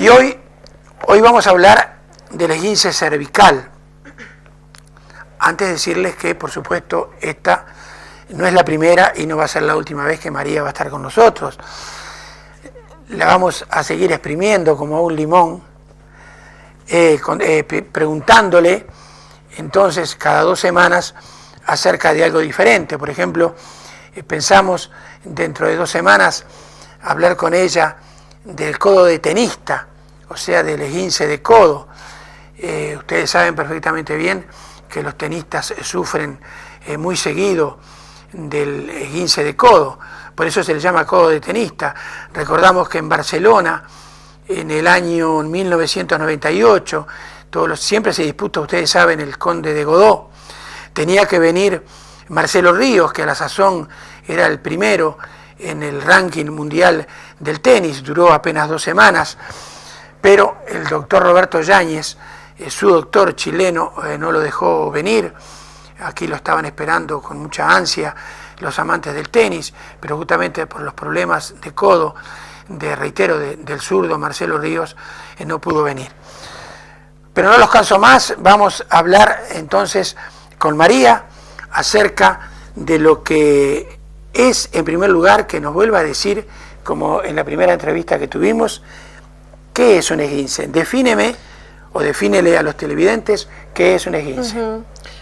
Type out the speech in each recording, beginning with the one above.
Y hoy vamos a hablar del esguince cervical. Antes de decirles que, por supuesto, esta no es la primera y no va a ser la última vez que María va a estar con nosotros. La vamos a seguir exprimiendo como a un limón, preguntándole entonces cada 2 semanas acerca de algo diferente. Por ejemplo, pensamos dentro de 2 semanas hablar con ella del codo de tenista, o sea, del esguince de codo. Ustedes saben perfectamente bien que los tenistas sufren muy seguido del esguince de codo, por eso se le llama codo de tenista. Recordamos que en Barcelona, en el año 1998, siempre se disputa, ustedes saben, el Conde de Godó. Tenía que venir Marcelo Ríos, que a la sazón era el primero en el ranking mundial del tenis, duró apenas 2 semanas, pero el doctor Roberto Yáñez, su doctor chileno, no lo dejó venir. Aquí lo estaban esperando con mucha ansia los amantes del tenis, pero justamente por los problemas de codo, del zurdo Marcelo Ríos, no pudo venir. Pero no los canso más, vamos a hablar entonces con María acerca de lo que es, en primer lugar, que nos vuelva a decir, como en la primera entrevista que tuvimos, ¿qué es un esguince? Defíneme o defínele a los televidentes qué es un esguince.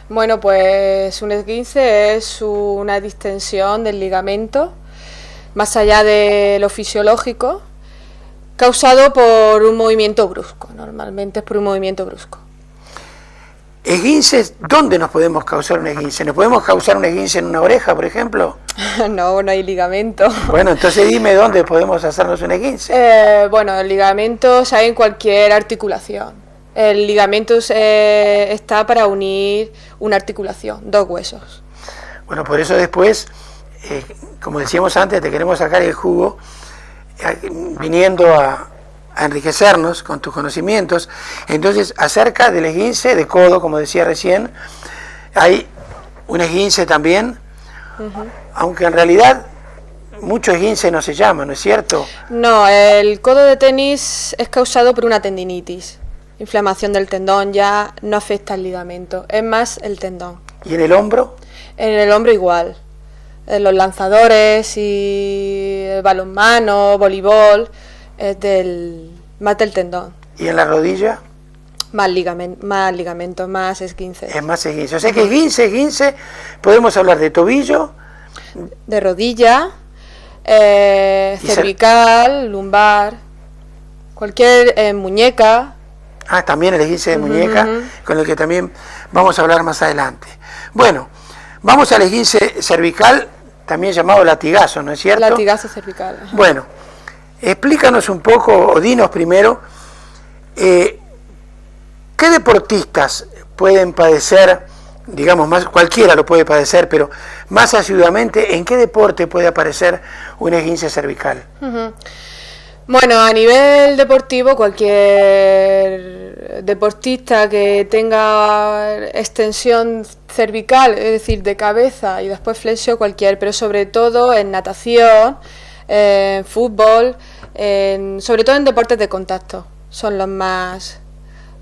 Bueno, pues un esguince es una distensión del ligamento, más allá de lo fisiológico, causado por un movimiento brusco. Normalmente es por un movimiento brusco. ¿Esguinces? ¿Dónde nos podemos causar un esguince? ¿Nos podemos causar un esguince en una oreja, por ejemplo? No hay ligamento. Bueno, entonces dime dónde podemos hacernos un esguince. Bueno, el ligamento hay en cualquier articulación. El ligamento está para unir una articulación, 2 huesos. Bueno, por eso después, como decíamos antes, te queremos sacar el jugo, viniendo a enriquecernos con tus conocimientos. Entonces, acerca del esguince de codo, como decía recién, hay un esguince también, aunque en realidad mucho esguince no se llama, ¿no es cierto? No, el codo de tenis es causado por una tendinitis. Inflamación del tendón, ya no afecta al ligamento, es más el tendón. ¿Y en el hombro? En el hombro igual. Los lanzadores y el balonmano, voleibol, es más del tendón. ¿Y en la rodilla? Más ligamento, más esguince. Es más esguince. O sea que esguince, podemos hablar de tobillo, de rodilla, cervical, lumbar, cualquier muñeca. También el esguince de muñeca, con el que también vamos a hablar más adelante. Bueno, vamos al esguince cervical, también llamado latigazo, ¿no es cierto? Latigazo cervical. Bueno, explícanos un poco, o dinos primero, ¿qué deportistas pueden padecer, digamos, más, cualquiera lo puede padecer, pero más asiduamente, ¿en qué deporte puede aparecer un esguince cervical? Bueno, a nivel deportivo, cualquier deportista que tenga extensión cervical, es decir, de cabeza y después flexio, pero sobre todo en natación, en fútbol, sobre todo en deportes de contacto, son los más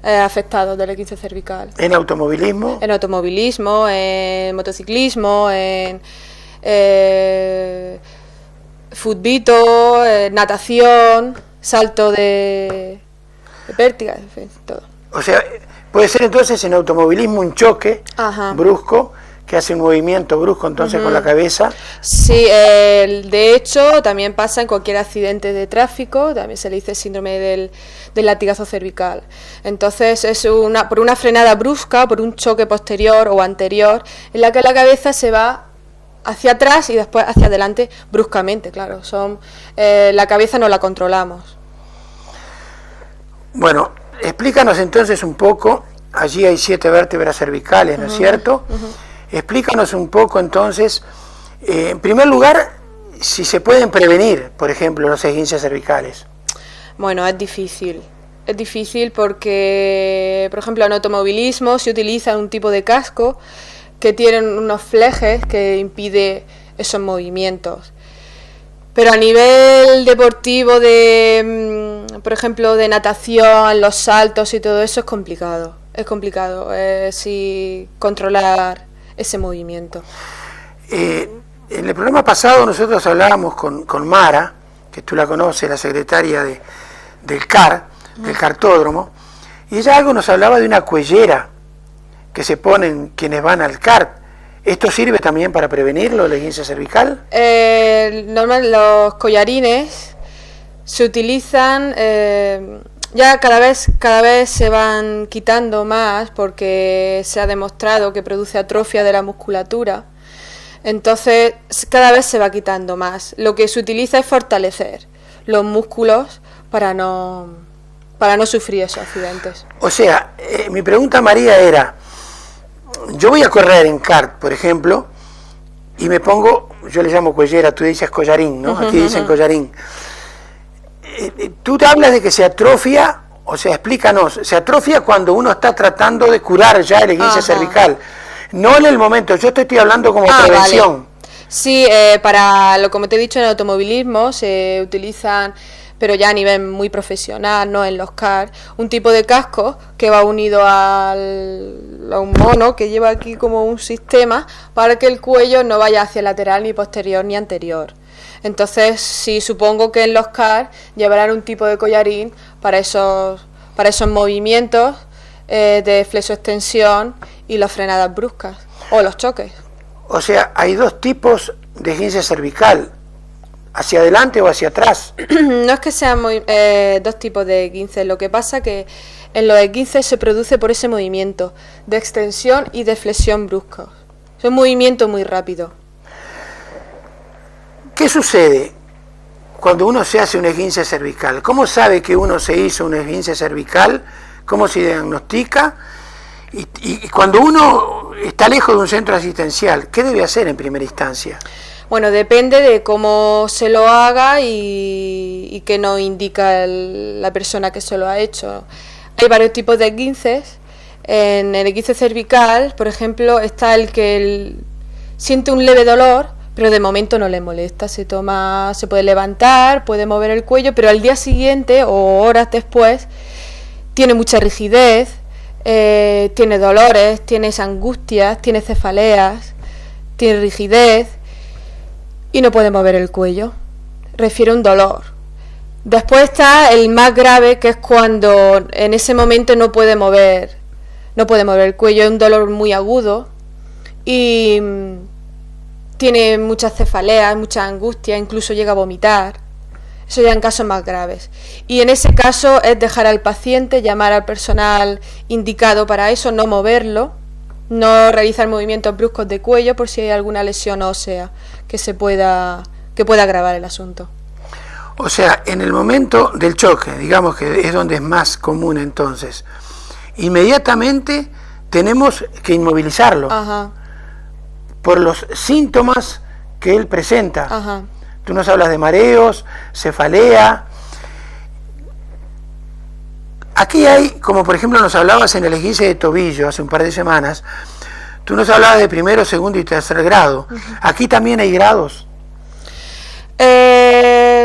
afectados del esguince cervical. ¿En automovilismo? En automovilismo, en motociclismo, en futbito, natación, salto de pértiga, en fin, todo. O sea, puede ser entonces en automovilismo un choque brusco, que hace un movimiento brusco entonces con la cabeza. Sí, de hecho también pasa en cualquier accidente de tráfico, también se le dice síndrome del latigazo cervical. Entonces es por una frenada brusca, por un choque posterior o anterior, en la que la cabeza se va hacia atrás y después hacia adelante bruscamente, claro. La cabeza no la controlamos. Bueno, explícanos entonces un poco, allí hay 7 vértebras cervicales, ¿no es cierto? Explícanos un poco entonces, en primer lugar, si se pueden prevenir, por ejemplo, los esguinces cervicales. Bueno, es difícil porque, por ejemplo, en automovilismo se utiliza un tipo de casco que tienen unos flejes que impide esos movimientos. Pero a nivel deportivo por ejemplo, de natación, los saltos y todo eso es complicado. Es complicado, sí, controlar ese movimiento. En el programa pasado nosotros hablábamos con Mara, que tú la conoces, la secretaria del CAR, del cartódromo, y ella algo nos hablaba de una cuellera que se ponen quienes van al CAR. ¿Esto sirve también para prevenirlo, el esguince cervical? Normal, los collarines se utilizan, ya cada vez se van quitando más porque se ha demostrado que produce atrofia de la musculatura. Entonces cada vez se va quitando más. Lo que se utiliza es fortalecer los músculos para no sufrir esos accidentes. O sea, mi pregunta, María, era, yo voy a correr en kart, por ejemplo, y me pongo, yo le llamo cuellera, tú dices collarín, ¿no? Aquí dicen collarín. Tú te hablas de que se atrofia, o sea, explícanos, se atrofia cuando uno está tratando de curar ya el esguince cervical. No en el momento, yo te estoy hablando como prevención. Vale. Sí, como te he dicho, en el automovilismo se utilizan, pero ya a nivel muy profesional, no en los cars, un tipo de casco que va unido a un mono que lleva aquí como un sistema para que el cuello no vaya hacia lateral, ni posterior, ni anterior. Entonces, sí, supongo que en los cars llevarán un tipo de collarín para esos movimientos de flexoextensión y las frenadas bruscas o los choques. O sea, hay dos tipos de esguince cervical, hacia adelante o hacia atrás. No es que sean dos tipos de esguince, lo que pasa que en los esguinces se produce por ese movimiento de extensión y de flexión bruscos. Es un movimiento muy rápido. ¿Qué sucede cuando uno se hace un esguince cervical? ¿Cómo sabe que uno se hizo un esguince cervical? ¿Cómo se diagnostica? Y cuando uno está lejos de un centro asistencial, ¿qué debe hacer en primera instancia? Bueno, depende de cómo se lo haga y qué nos indica la persona que se lo ha hecho. Hay varios tipos de esguinces. En el esguince cervical, por ejemplo, está el que siente un leve dolor, pero de momento no le molesta. Se puede levantar, puede mover el cuello, pero al día siguiente o horas después tiene mucha rigidez, tiene dolores, tiene angustias, tiene cefaleas, tiene rigidez y no puede mover el cuello. Refiere un dolor. Después está el más grave, que es cuando en ese momento no puede mover el cuello, es un dolor muy agudo y tiene muchas cefaleas, mucha angustia, incluso llega a vomitar. Eso ya en casos más graves. Y en ese caso es dejar al paciente, llamar al personal indicado para eso, no moverlo, no realizar movimientos bruscos de cuello por si hay alguna lesión ósea que pueda agravar el asunto. O sea, en el momento del choque, digamos que es donde es más común entonces, inmediatamente tenemos que inmovilizarlo. Ajá. Por los síntomas que él presenta. Ajá. Tú nos hablas de mareos, cefalea. Aquí hay, como por ejemplo nos hablabas en el esguince de tobillo hace un par de semanas, tú nos hablabas de primero, segundo y tercer grado. Aquí también hay grados.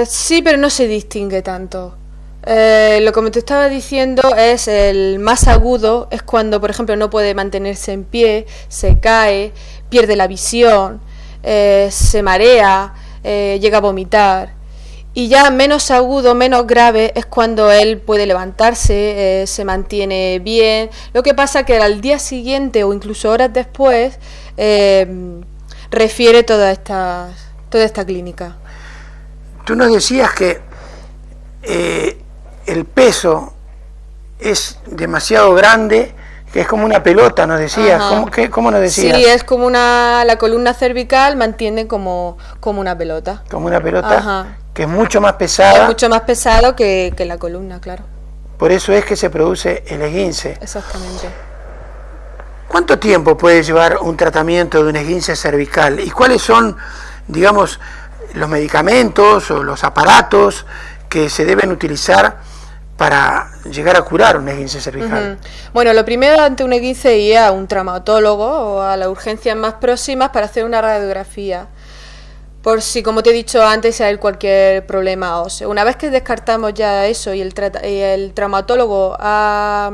Sí, pero no se distingue tanto. Lo que te estaba diciendo es el más agudo, es cuando, por ejemplo, no puede mantenerse en pie, se cae, pierde la visión, se marea, llega a vomitar. Y ya menos agudo, menos grave, es cuando él puede levantarse, se mantiene bien. Lo que pasa que al día siguiente o incluso horas después refiere toda esta clínica. Tú nos decías que el peso es demasiado grande, que es como una pelota, nos decías. ¿Cómo nos decías? Sí, es como la columna cervical mantiene como una pelota. Como una pelota. Ajá. Que es mucho más pesada. Es mucho más pesado que la columna, claro. Por eso es que se produce el esguince. Exactamente. ¿Cuánto tiempo puede llevar un tratamiento de un esguince cervical? ¿Y cuáles son, digamos, los medicamentos o los aparatos que se deben utilizar para llegar a curar un esguince cervical? Bueno, lo primero ante un esguince ir a un traumatólogo o a las urgencias más próximas para hacer una radiografía, Por si, como te he dicho antes, hay cualquier problema óseo. Una vez que descartamos ya eso y el traumatólogo ha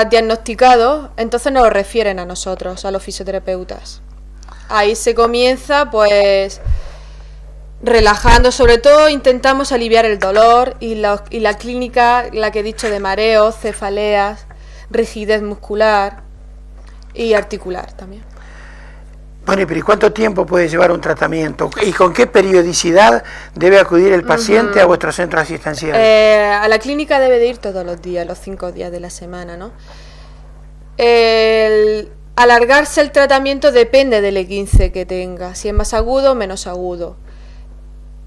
diagnosticado, entonces nos refieren a nosotros, a los fisioterapeutas. Ahí se comienza, pues, relajando. Sobre todo intentamos aliviar el dolor y la clínica, la que he dicho, de mareos, cefaleas, rigidez muscular y articular también. Bueno, pero ¿y cuánto tiempo puede llevar un tratamiento? ¿Y con qué periodicidad debe acudir el paciente a vuestro centro asistencial? A la clínica debe de ir todos los días, los 5 días de la semana, ¿no? Alargarse el tratamiento depende del E15 que tenga, si es más agudo o menos agudo.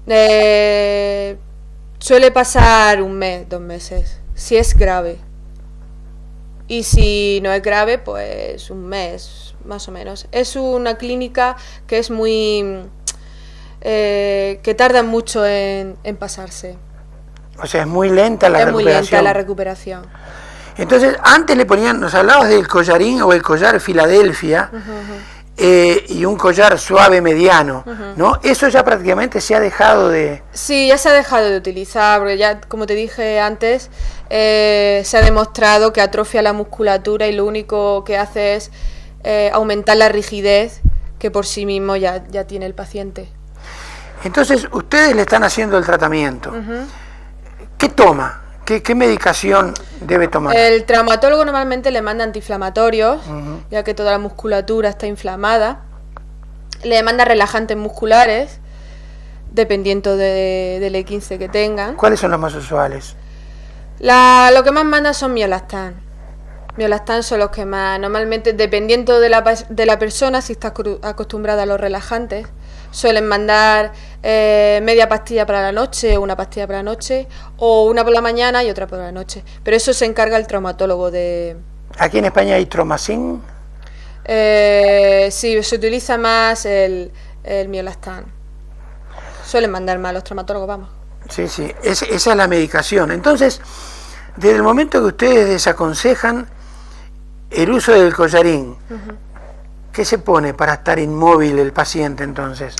Suele pasar 1 mes, 2 meses, si es grave. Y si no es grave, pues 1 mes, más o menos. Es una clínica que es muy... que tarda mucho en pasarse. O sea, es muy lenta la recuperación. Es muy lenta la recuperación. Entonces, antes le ponían, nos hablabas del collarín o el collar Filadelfia, y un collar suave mediano, ¿no? Eso ya prácticamente se ha dejado de... Sí, ya se ha dejado de utilizar, porque ya, como te dije antes, se ha demostrado que atrofia la musculatura y lo único que hace es aumentar la rigidez que por sí mismo ya tiene el paciente. Entonces, ustedes le están haciendo el tratamiento. ¿Qué toma? ¿Qué medicación debe tomar? El traumatólogo normalmente le manda antiinflamatorios, ya que toda la musculatura está inflamada. Le manda relajantes musculares, dependiendo del E15 que tengan. ¿Cuáles son los más usuales? Lo que más manda son miolastán. Miolastán son los que más, normalmente, dependiendo de la persona, si está acostumbrada a los relajantes, suelen mandar media pastilla para la noche, una pastilla para la noche, o una por la mañana y otra por la noche. Pero eso se encarga el traumatólogo de... ¿Aquí en España hay Tromacin? Sí, se utiliza más el miolastán. Suelen mandar más los traumatólogos, vamos. Sí, esa es la medicación. Entonces, desde el momento que ustedes desaconsejan el uso del collarín, ¿qué se pone para estar inmóvil el paciente entonces?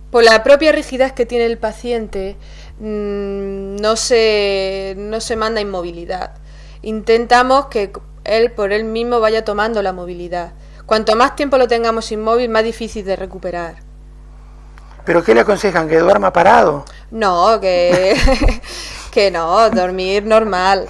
Por la propia rigidez que tiene el paciente, no se manda inmovilidad. Intentamos que él por él mismo vaya tomando la movilidad. Cuanto más tiempo lo tengamos inmóvil, más difícil de recuperar. ¿Pero qué le aconsejan? ¿Que duerma parado? No, que no, dormir normal.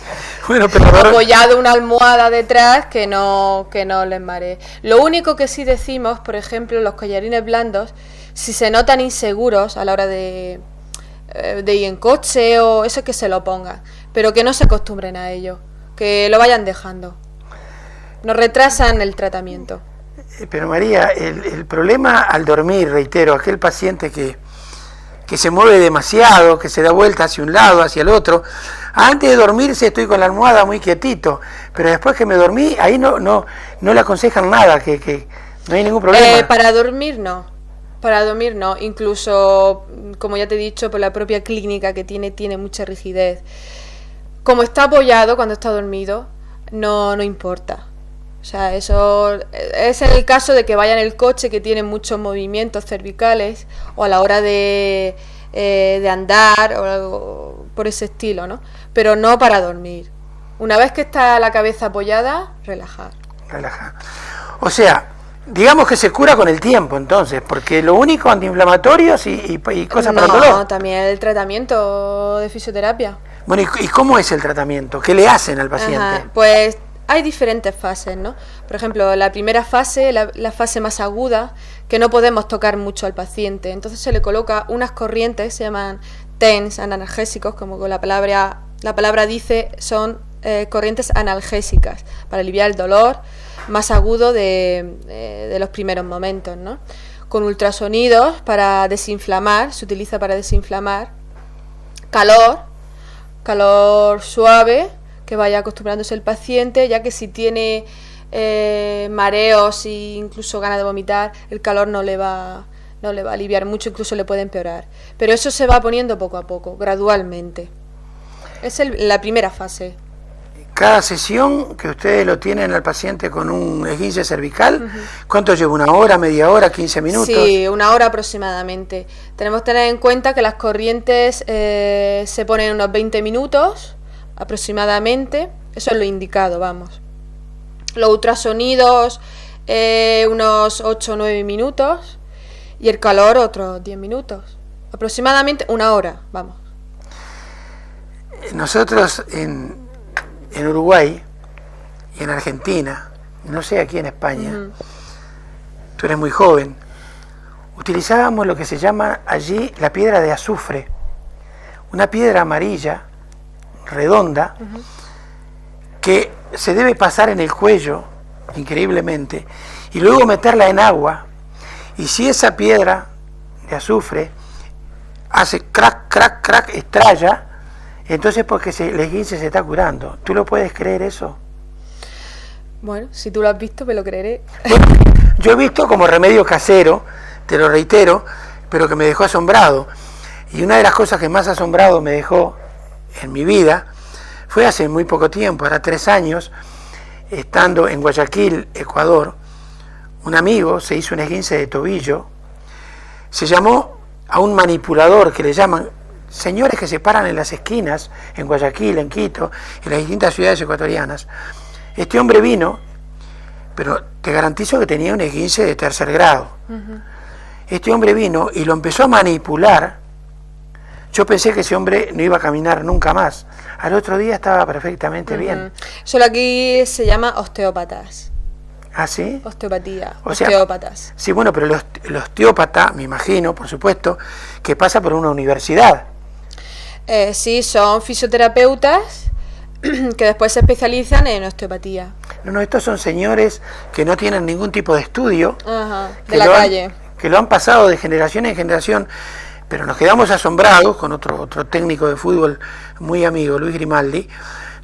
Bueno, pero apoyado una almohada detrás que no les maree. Lo único que sí decimos, por ejemplo, los collarines blandos, si se notan inseguros a la hora de ir en coche o eso, que se lo pongan, pero que no se acostumbren a ello, que lo vayan dejando. Nos retrasan el tratamiento. Pero María, el problema al dormir, reitero, aquel paciente que se mueve demasiado, que se da vuelta hacia un lado, hacia el otro, antes de dormirse estoy con la almohada muy quietito, pero después que me dormí, ahí no le aconsejan nada, que no hay ningún problema. Para dormir no, incluso, como ya te he dicho, por la propia clínica que tiene mucha rigidez. Como está apoyado cuando está dormido, no importa. O sea, eso es en el caso de que vaya en el coche, que tiene muchos movimientos cervicales, o a la hora de andar, o algo por ese estilo, ¿no? Pero no para dormir. Una vez que está la cabeza apoyada, relajar. O sea, digamos que se cura con el tiempo, entonces, porque lo único, antiinflamatorios y cosas para el dolor. No, también el tratamiento de fisioterapia. Bueno, ¿y cómo es el tratamiento? ¿Qué le hacen al paciente? Pues hay diferentes fases, ¿no? Por ejemplo, la primera fase, la fase más aguda, que no podemos tocar mucho al paciente. Entonces se le coloca unas corrientes, se llaman TENS, analgésicos, como la palabra dice, son corrientes analgésicas, para aliviar el dolor más agudo de los primeros momentos, ¿no? Con ultrasonidos para desinflamar, se utiliza para desinflamar. Calor suave, que vaya acostumbrándose el paciente, ya que si tiene mareos e incluso ganas de vomitar, el calor no le va a aliviar mucho, incluso le puede empeorar. Pero eso se va poniendo poco a poco, gradualmente. Es la primera fase. cada sesión que ustedes lo tienen al paciente con un esguince cervical, ¿cuánto lleva? ¿1 hora, media hora, 15 minutos? Sí, 1 hora aproximadamente. Tenemos que tener en cuenta que las corrientes se ponen unos 20 minutos aproximadamente. Eso es lo indicado, vamos. Los ultrasonidos unos 8 o 9 minutos y el calor otros 10 minutos. Aproximadamente 1 hora, vamos. Nosotros en Uruguay y en Argentina, no sé aquí en España, tú eres muy joven, utilizábamos lo que se llama allí la piedra de azufre, una piedra amarilla, redonda, que se debe pasar en el cuello, increíblemente, y luego meterla en agua, y si esa piedra de azufre hace crack, crack, crack, estralla, entonces porque el esguince se está curando. ¿Tú lo puedes creer eso? Bueno, si tú lo has visto, me lo creeré. Bueno, yo he visto como remedio casero, te lo reitero, pero que me dejó asombrado. Y una de las cosas que más asombrado me dejó en mi vida fue hace muy poco tiempo, ahora 3 años, estando en Guayaquil, Ecuador, un amigo se hizo un esguince de tobillo, se llamó a un manipulador que le llaman señores que se paran en las esquinas, en Guayaquil, en Quito, en las distintas ciudades ecuatorianas. Este hombre vino, pero te garantizo que tenía un esguince de 3er grado. Este hombre vino y lo empezó a manipular. Yo pensé que ese hombre no iba a caminar nunca más. Al otro día estaba perfectamente bien. Solo aquí se llama osteópatas. ¿Ah, sí? Osteopatía, O sea, osteópatas. Sí, bueno, pero el osteópata, me imagino, por supuesto, que pasa por una universidad. Sí, son fisioterapeutas que después se especializan en osteopatía. No, estos son señores que no tienen ningún tipo de estudio. De la calle. Que lo han pasado de generación en generación, pero nos quedamos asombrados con otro técnico de fútbol muy amigo, Luis Grimaldi.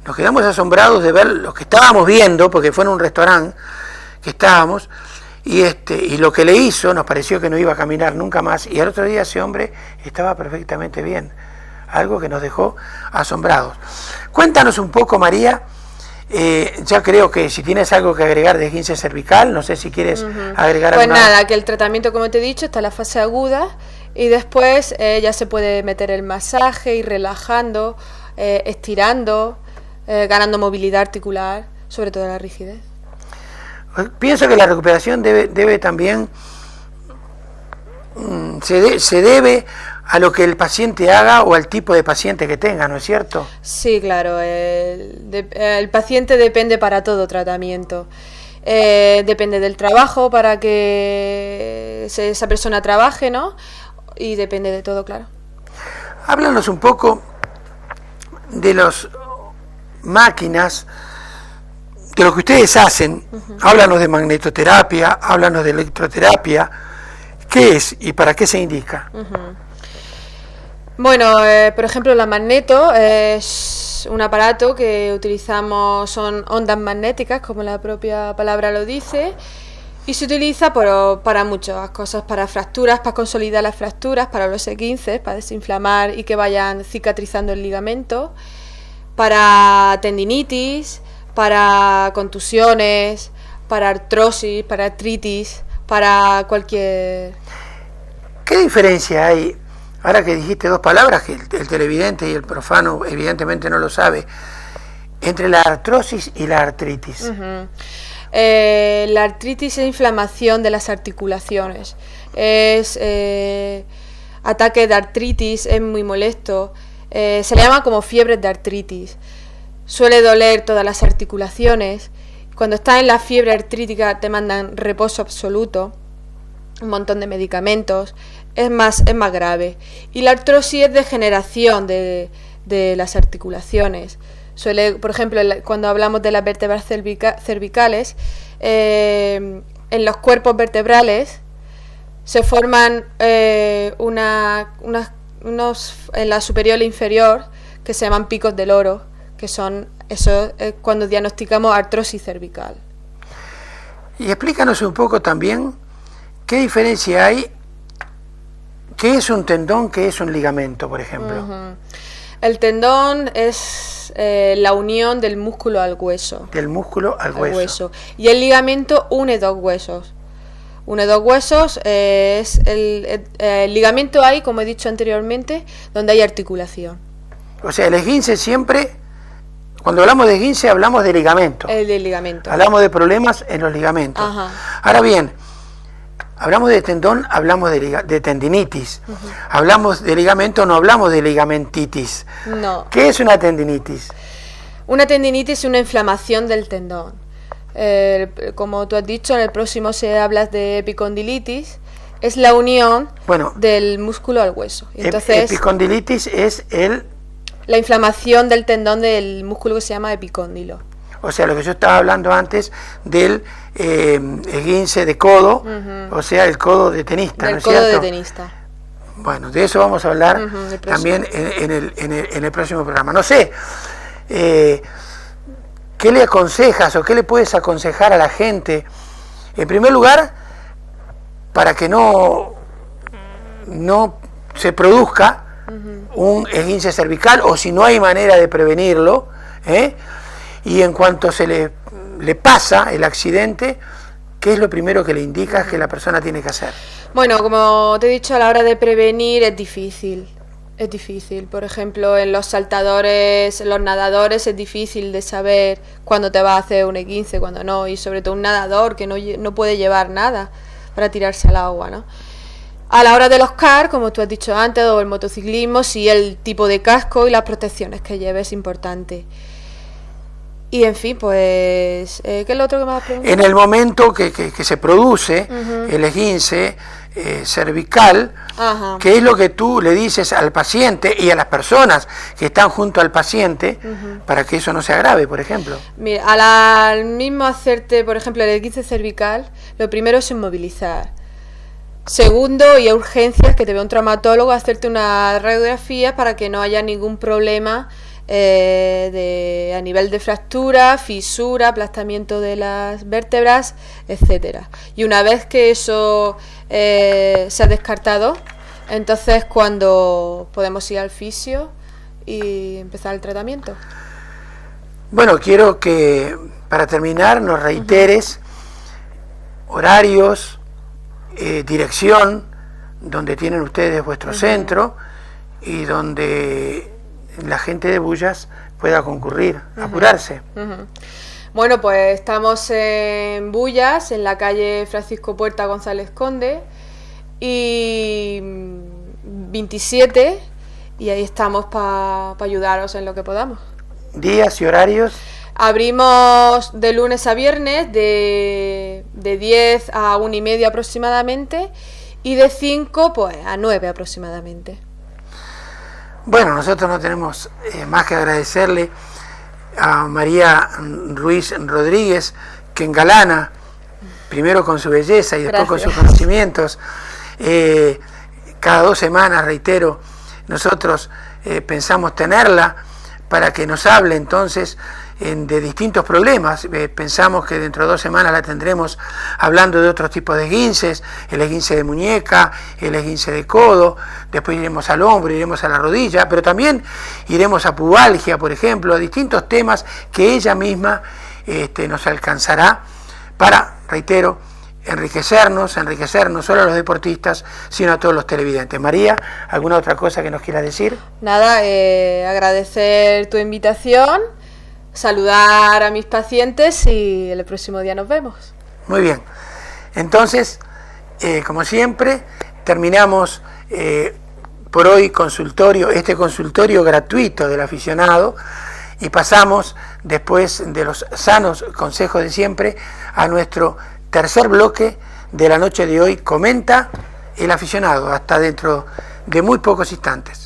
Nos quedamos asombrados de ver lo que estábamos viendo, porque fue en un restaurante que estábamos, y lo que le hizo nos pareció que no iba a caminar nunca más, y al otro día ese hombre estaba perfectamente bien, algo que nos dejó asombrados. Cuéntanos un poco, María, ya creo que si tienes algo que agregar de esguince cervical, no sé si quieres agregar algo. Pues nada, que el tratamiento, como te he dicho, está en la fase aguda, y después ya se puede meter el masaje, ir relajando, estirando, ganando movilidad articular, sobre todo la rigidez. Pienso que la recuperación debe también, se debe a lo que el paciente haga o al tipo de paciente que tenga, ¿no es cierto? Sí, claro, el paciente depende para todo tratamiento. Depende del trabajo para que esa persona trabaje, ¿no? Y depende de todo, claro. Háblanos un poco de las máquinas, de lo que ustedes hacen. Háblanos de magnetoterapia, háblanos de electroterapia. ¿Qué es y para qué se indica? Bueno, por ejemplo, la magneto es un aparato que utilizamos, son ondas magnéticas, como la propia palabra lo dice, y se utiliza para muchas cosas, para fracturas, para consolidar las fracturas, para los esguinces, para desinflamar y que vayan cicatrizando el ligamento, para tendinitis, para contusiones, para artrosis, para artritis, para cualquier... ¿Qué diferencia hay, ahora que dijiste 2 palabras que el televidente y el profano evidentemente no lo sabe, entre la artrosis y la artritis? La artritis es inflamación de las articulaciones, es ataque de artritis, es muy molesto, se le llama como fiebre de artritis. Suele doler todas las articulaciones. Cuando estás en la fiebre artrítica te mandan reposo absoluto, un montón de medicamentos, es más grave. Y la artrosis es degeneración de las articulaciones. Por ejemplo, cuando hablamos de las vértebras cervicales, en los cuerpos vertebrales se forman unos en la superior e inferior que se llaman picos del oro, que son eso es cuando diagnosticamos artrosis cervical. Y explícanos un poco también qué diferencia hay, qué es un tendón, qué es un ligamento, por ejemplo. El tendón es la unión del músculo al hueso. Del músculo al hueso. Y el ligamento une dos huesos. Une dos huesos, es el ligamento hay, como he dicho anteriormente, donde hay articulación. O sea, el esguince siempre, cuando hablamos de esguince hablamos de ligamento. El del ligamento. Hablamos de problemas en los ligamentos. Ajá. Ahora bien, hablamos de tendón, hablamos de tendinitis. Hablamos de ligamento, no hablamos de ligamentitis. No. ¿Qué es una tendinitis? Una tendinitis es una inflamación del tendón. Como tú has dicho, en el próximo se habla de epicondilitis. Es la unión del músculo al hueso. Entonces, epicondilitis es la inflamación del tendón del músculo que se llama epicóndilo. O sea, lo que yo estaba hablando antes del esguince de codo, o sea, el codo de tenista, ¿no es cierto? Del codo de tenista. Bueno, de eso vamos a hablar también en el próximo programa. No sé, ¿qué le aconsejas o qué le puedes aconsejar a la gente? En primer lugar, para que no se produzca un esguince cervical, o si no hay manera de prevenirlo, y en cuanto se le pasa el accidente, ¿qué es lo primero que le indicas que la persona tiene que hacer? Bueno, como te he dicho, a la hora de prevenir es difícil. Es difícil. Por ejemplo, en los saltadores, en los nadadores es difícil de saber cuándo te va a hacer un esguince, cuándo no. Y sobre todo un nadador que no puede llevar nada para tirarse al agua, ¿no? A la hora de los CAR, como tú has dicho antes, o el motociclismo, sí, el tipo de casco y las protecciones que lleve es importante. Y en fin, pues, ¿qué es lo otro que me has preguntado? En el momento que se produce el esguince cervical, ¿qué es lo que tú le dices al paciente y a las personas que están junto al paciente para que eso no se agrave, por ejemplo? Mira, al mismo hacerte, por ejemplo, el esguince cervical, lo primero es inmovilizar. Segundo, y a urgencias, que te vea un traumatólogo, hacerte una radiografía para que no haya ningún problema a nivel de fractura, fisura, aplastamiento de las vértebras, etcétera. Y una vez que eso se ha descartado, entonces cuando podemos ir al fisio y empezar el tratamiento. Bueno, quiero que para terminar nos reiteres horarios, dirección donde tienen ustedes vuestro centro y donde la gente de Bullas pueda concurrir, apurarse. Bueno, pues estamos en Bullas, en la calle Francisco Puerta González Conde y 27, y ahí estamos para ayudaros en lo que podamos. ¿Días y horarios? Abrimos de lunes a viernes de 10 a 1:30 aproximadamente, y de 5 pues a 9 aproximadamente. Bueno, nosotros no tenemos más que agradecerle a María Ruiz Rodríguez, que engalana primero con su belleza y después con sus conocimientos. Cada 2 semanas, reitero, nosotros pensamos tenerla para que nos hable entonces de distintos problemas. Pensamos que dentro de 2 semanas la tendremos hablando de otros tipos de esguinces, el esguince de muñeca, el esguince de codo, después iremos al hombro, iremos a la rodilla, pero también iremos a pubalgia, por ejemplo, a distintos temas que ella misma nos alcanzará para, reitero, enriquecer no solo a los deportistas, sino a todos los televidentes. María, ¿alguna otra cosa que nos quieras decir? Nada, agradecer tu invitación, saludar a mis pacientes y el próximo día nos vemos. Muy bien. Entonces, como siempre, terminamos por hoy este consultorio gratuito del aficionado, y pasamos, después de los sanos consejos de siempre, a nuestro tercer bloque de la noche de hoy. Comenta el aficionado, hasta dentro de muy pocos instantes.